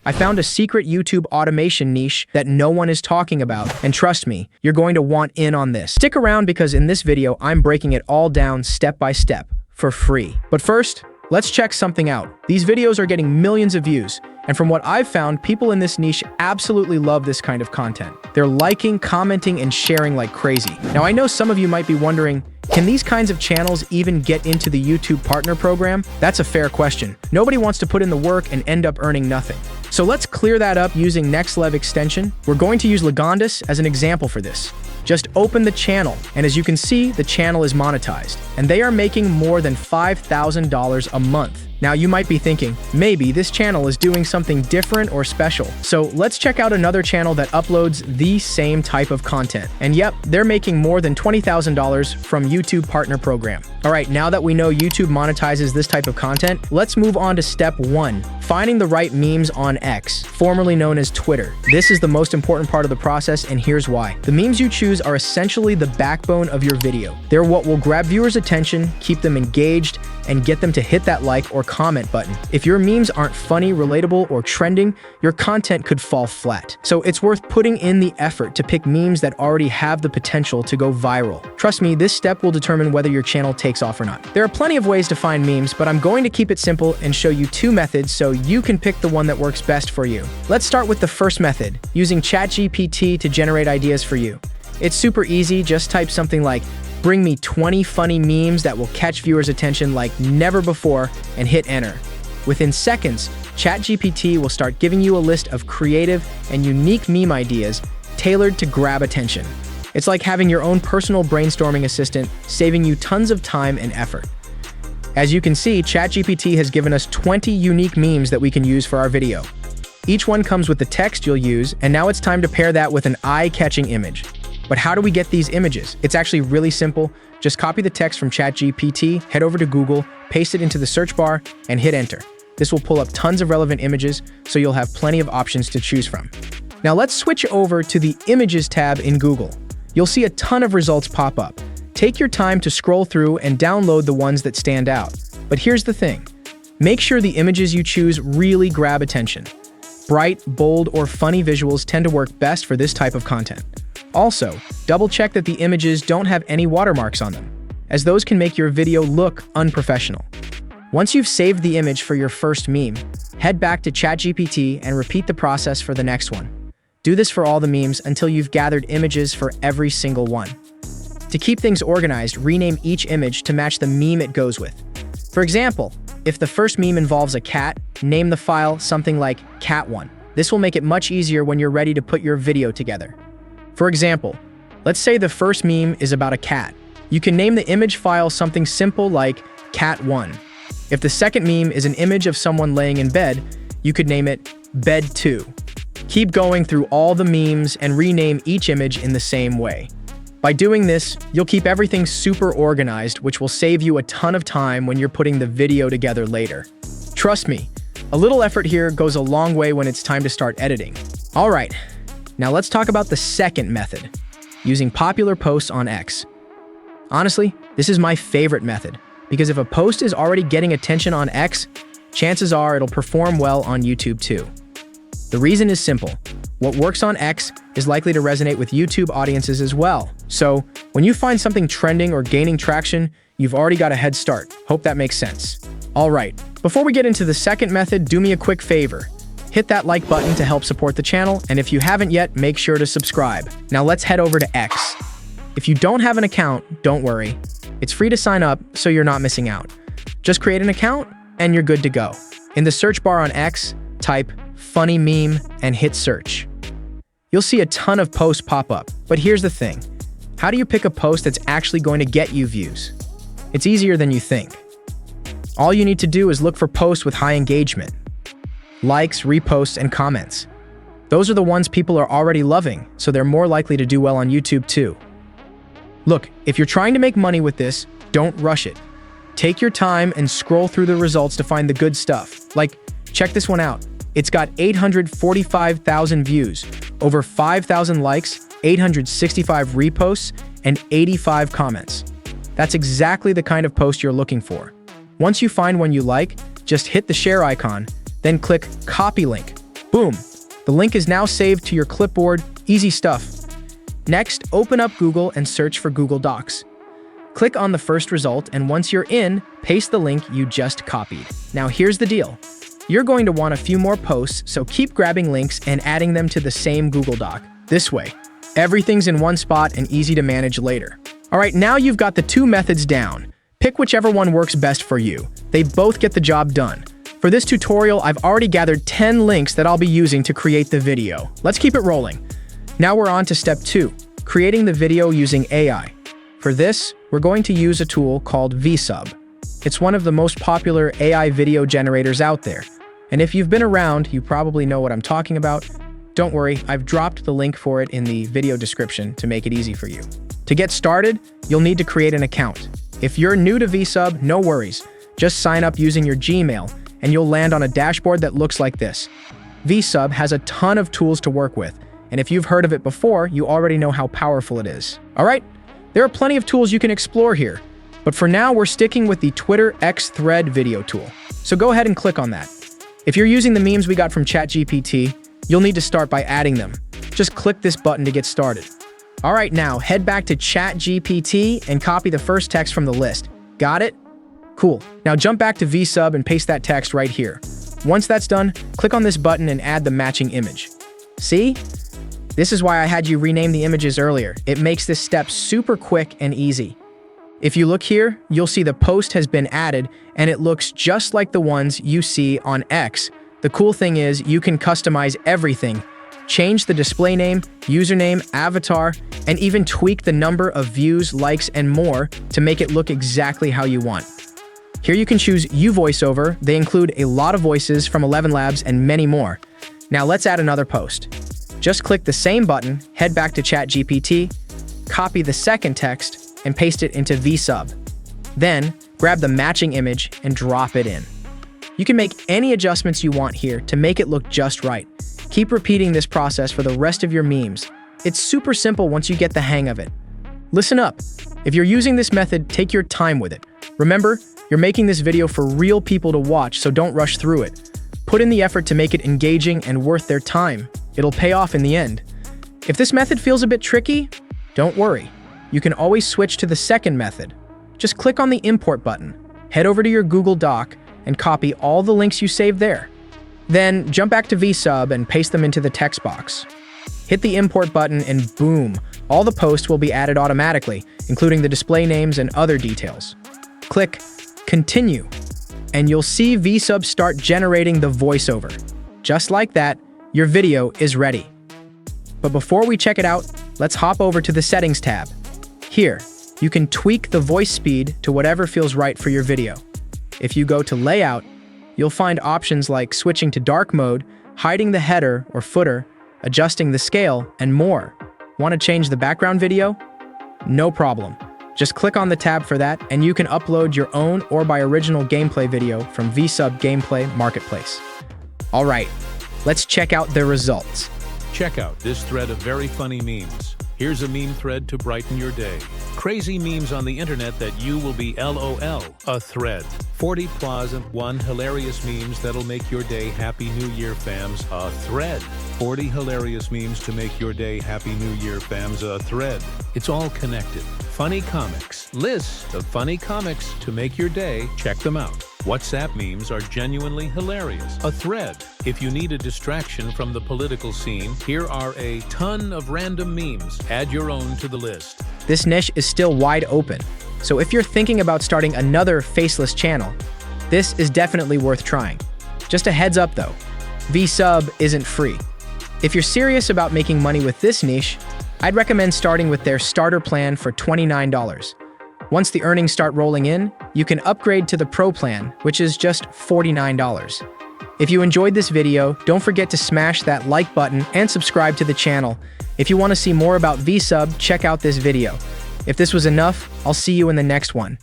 I found a secret YouTube automation niche that no one is talking about, and trust me, you're going to want in on this. Stick around because in this video, I'm breaking it all down step by step for free. But first, let's check something out. These videos are getting millions of views, and from what I've found, people in this niche absolutely love this kind of content. They're liking, commenting, and sharing like crazy. Now, I know some of you might be wondering, can these kinds of channels even get into the YouTube Partner Program? That's a fair question. Nobody wants to put in the work and end up earning nothing. So let's clear that up using NextLev extension. We're going to use Legondis as an example for this. Just open the channel, and as you can see, the channel is monetized, and they are making more than $5,000 a month. Now you might be thinking, maybe this channel is doing something different or special. So let's check out another channel that uploads the same type of content. And yep, they're making more than $20,000 from YouTube Partner Program. All right, now that we know YouTube monetizes this type of content, let's move on to step 1, finding the right memes on X, formerly known as Twitter. This is the most important part of the process, and here's why. The memes you choose are essentially the backbone of your video. They're what will grab viewers' attention, keep them engaged, and get them to hit that like or comment button. If your memes aren't funny, relatable, or trending, your content could fall flat. So it's worth putting in the effort to pick memes that already have the potential to go viral. Trust me, this step will determine whether your channel takes off or not. There are plenty of ways to find memes, but I'm going to keep it simple and show you 2 methods so you can pick the one that works best for you. Let's start with the first method, using ChatGPT to generate ideas for you. It's super easy, just type something like, "Bring me 20 funny memes that will catch viewers' attention like never before," and hit enter. Within seconds, ChatGPT will start giving you a list of creative and unique meme ideas tailored to grab attention. It's like having your own personal brainstorming assistant, saving you tons of time and effort. As you can see, ChatGPT has given us 20 unique memes that we can use for our video. Each one comes with the text you'll use, and now it's time to pair that with an eye-catching image. But how do we get these images? It's actually really simple. Just copy the text from ChatGPT, head over to Google, paste it into the search bar, and hit enter. This will pull up tons of relevant images, so you'll have plenty of options to choose from. Now let's switch over to the Images tab in Google. You'll see a ton of results pop up. Take your time to scroll through and download the ones that stand out. But here's the thing. Make sure the images you choose really grab attention. Bright, bold, or funny visuals tend to work best for this type of content. Also, double-check that the images don't have any watermarks on them, as those can make your video look unprofessional. Once you've saved the image for your first meme, head back to ChatGPT and repeat the process for the next one. Do this for all the memes until you've gathered images for every single one. To keep things organized, rename each image to match the meme it goes with. For example, if the first meme involves a cat, name the file something like cat1. This will make it much easier when you're ready to put your video together. For example, let's say the first meme is about a cat. You can name the image file something simple like cat1. If the second meme is an image of someone laying in bed, you could name it bed2. Keep going through all the memes and rename each image in the same way. By doing this, you'll keep everything super organized, which will save you a ton of time when you're putting the video together later. Trust me, a little effort here goes a long way when it's time to start editing. All right. Now let's talk about the second method, using popular posts on X. Honestly, this is my favorite method, because if a post is already getting attention on X, chances are it'll perform well on YouTube too. The reason is simple. What works on X is likely to resonate with YouTube audiences as well. So when you find something trending or gaining traction, you've already got a head start. Hope that makes sense. All right, before we get into the second method, do me a quick favor. Hit that like button to help support the channel, and if you haven't yet, make sure to subscribe. Now let's head over to X. If you don't have an account, don't worry. It's free to sign up, so you're not missing out. Just create an account, and you're good to go. In the search bar on X, type funny meme and hit search. You'll see a ton of posts pop up, but here's the thing. How do you pick a post that's actually going to get you views? It's easier than you think. All you need to do is look for posts with high engagement. Likes, reposts, and comments. Those are the ones people are already loving, so they're more likely to do well on YouTube too. Look, if you're trying to make money with this, don't rush it. Take your time and scroll through the results to find the good stuff. Like, check this one out. It's got 845,000 views, over 5,000 likes, 865 reposts, and 85 comments. That's exactly the kind of post you're looking for. Once you find one you like, just hit the share icon, then click Copy Link. Boom! The link is now saved to your clipboard. Easy stuff. Next, open up Google and search for Google Docs. Click on the first result, and once you're in, paste the link you just copied. Now here's the deal. You're going to want a few more posts, so keep grabbing links and adding them to the same Google Doc. This way, everything's in one spot and easy to manage later. Alright, now you've got the two methods down. Pick whichever one works best for you. They both get the job done. For this tutorial, I've already gathered 10 links that I'll be using to create the video. Let's keep it rolling. Now we're on to step 2, creating the video using AI. For this, we're going to use a tool called VSub. It's one of the most popular AI video generators out there. And if you've been around, you probably know what I'm talking about. Don't worry, I've dropped the link for it in the video description to make it easy for you. To get started, you'll need to create an account. If you're new to VSub, no worries. Just sign up using your Gmail, and you'll land on a dashboard that looks like this. VSub has a ton of tools to work with, and if you've heard of it before, you already know how powerful it is. Alright, there are plenty of tools you can explore here, but for now we're sticking with the Twitter X Thread video tool. So go ahead and click on that. If you're using the memes we got from ChatGPT, you'll need to start by adding them. Just click this button to get started. Alright, now head back to ChatGPT and copy the first text from the list. Got it? Cool. Now jump back to VSub and paste that text right here. Once that's done, click on this button and add the matching image. See? This is why I had you rename the images earlier. It makes this step super quick and easy. If you look here, you'll see the post has been added and it looks just like the ones you see on X. The cool thing is you can customize everything. Change the display name, username, avatar, and even tweak the number of views, likes, and more to make it look exactly how you want. Here you can choose VoiceOver. They include a lot of voices from 11 Labs and many more. Now let's add another post. Just click the same button, head back to ChatGPT, copy the second text, and paste it into VSub. Then, grab the matching image and drop it in. You can make any adjustments you want here to make it look just right. Keep repeating this process for the rest of your memes. It's super simple once you get the hang of it. Listen up. If you're using this method, take your time with it. Remember, you're making this video for real people to watch, so don't rush through it. Put in the effort to make it engaging and worth their time. It'll pay off in the end. If this method feels a bit tricky, don't worry. You can always switch to the second method. Just click on the import button, head over to your Google Doc, and copy all the links you saved there. Then jump back to VSub and paste them into the text box. Hit the import button and boom, all the posts will be added automatically, including the display names and other details. Click Continue, and you'll see VSub start generating the voiceover. Just like that, your video is ready. But before we check it out, let's hop over to the Settings tab. Here, you can tweak the voice speed to whatever feels right for your video. If you go to Layout, you'll find options like switching to dark mode, hiding the header or footer, adjusting the scale, and more. Want to change the background video? No problem. Just click on the tab for that, and you can upload your own or by original gameplay video from VSub Gameplay Marketplace. Alright, let's check out the results. Check out this thread of very funny memes. Here's a meme thread to brighten your day. Crazy memes on the internet that you will be LOL. A thread. 40 pleasant, hilarious memes that'll make your day. Happy New Year, fams. A thread. 40 hilarious memes to make your day. Happy New Year, fams. A thread. It's all connected. Funny comics. List of funny comics to make your day. Check them out. WhatsApp memes are genuinely hilarious. A thread. If you need a distraction from the political scene, here are a ton of random memes. Add your own to the list. This niche is still wide open, so if you're thinking about starting another faceless channel, this is definitely worth trying. Just a heads up though, VSub isn't free. If you're serious about making money with this niche, I'd recommend starting with their starter plan for $29. Once the earnings start rolling in, you can upgrade to the Pro plan, which is just $49. If you enjoyed this video, don't forget to smash that like button and subscribe to the channel. If you want to see more about VSub, check out this video. If this was enough, I'll see you in the next one.